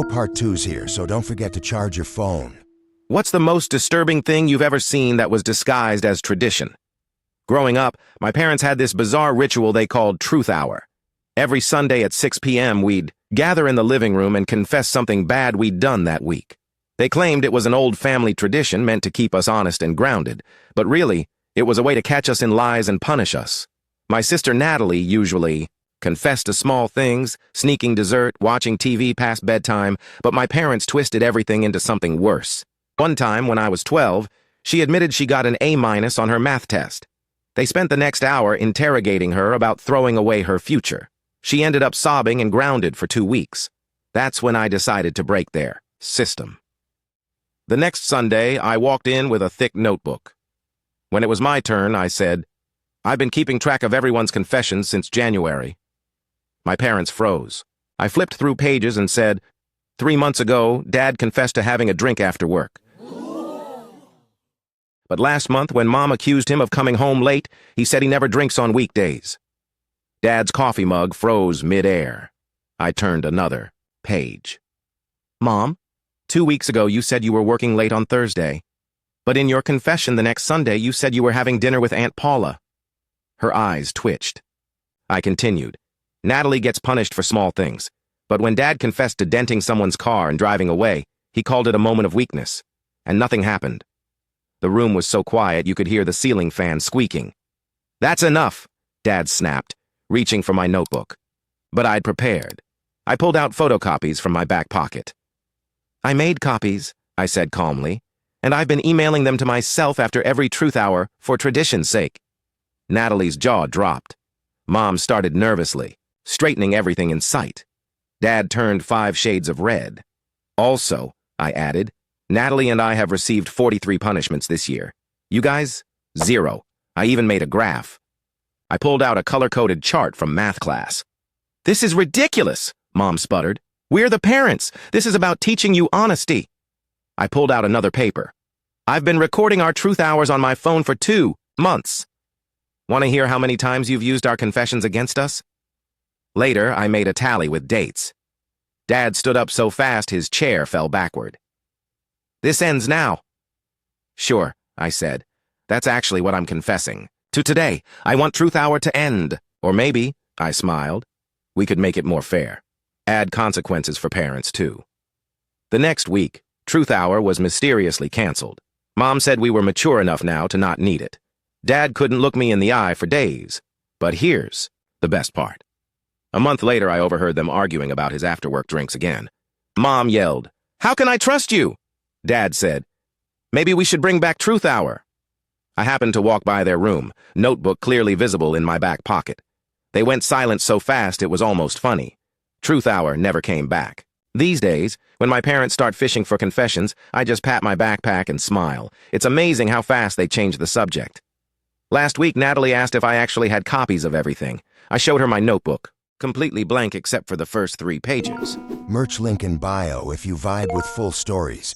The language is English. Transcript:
No part twos here, so don't forget to charge your phone. What's the most disturbing thing you've ever seen that was disguised as tradition? Growing up, my parents had this bizarre ritual they called Truth Hour. Every Sunday at 6 p.m., we'd gather in the living room and confess something bad we'd done that week. They claimed it was an old family tradition meant to keep us honest and grounded, but really, it was a way to catch us in lies and punish us. My sister Natalie usually confessed to small things, sneaking dessert, watching TV past bedtime, but my parents twisted everything into something worse. One time, when I was 12, she admitted she got an A- on her math test. They spent the next hour interrogating her about throwing away her future. She ended up sobbing and grounded for 2 weeks. That's when I decided to break their system. The next Sunday, I walked in with a thick notebook. When it was my turn, I said, "I've been keeping track of everyone's confessions since January." My parents froze. I flipped through pages and said, 3 months ago, Dad confessed to having a drink after work. But last month, when Mom accused him of coming home late, he said he never drinks on weekdays. Dad's coffee mug froze mid-air. I turned another page. "Mom, 2 weeks ago you said you were working late on Thursday. But in your confession the next Sunday you said you were having dinner with Aunt Paula." Her eyes twitched. I continued. Natalie gets punished for small things, but when Dad confessed to denting someone's car and driving away, he called it a moment of weakness, and nothing happened. The room was so quiet you could hear the ceiling fan squeaking. "That's enough," Dad snapped, reaching for my notebook. But I'd prepared. I pulled out photocopies from my back pocket. "I made copies," I said calmly, "and I've been emailing them to myself after every Truth Hour for tradition's sake." Natalie's jaw dropped. Mom started nervously, straightening everything in sight. Dad turned 5 shades of red. "Also," I added, "Natalie and I have received 43 punishments this year. You guys? 0. I even made a graph." I pulled out a color-coded chart from math class. "This is ridiculous," Mom sputtered. "We're the parents. This is about teaching you honesty." I pulled out another paper. "I've been recording our Truth Hours on my phone for 2 months. Want to hear how many times you've used our confessions against us?" Later, I made a tally with dates. Dad stood up so fast his chair fell backward. "This ends now." "Sure," I said. "That's actually what I'm confessing. To today, I want Truth Hour to end. Or maybe," I smiled, "we could make it more fair. Add consequences for parents, too." The next week, Truth Hour was mysteriously canceled. Mom said we were mature enough now to not need it. Dad couldn't look me in the eye for days. But here's the best part. A month later, I overheard them arguing about his after-work drinks again. Mom yelled, "How can I trust you?" Dad said, "Maybe we should bring back Truth Hour." I happened to walk by their room, notebook clearly visible in my back pocket. They went silent so fast it was almost funny. Truth Hour never came back. These days, when my parents start fishing for confessions, I just pat my backpack and smile. It's amazing how fast they change the subject. Last week, Natalie asked if I actually had copies of everything. I showed her my notebook, completely blank except for the first 3 pages. Merch link in bio if you vibe with full stories.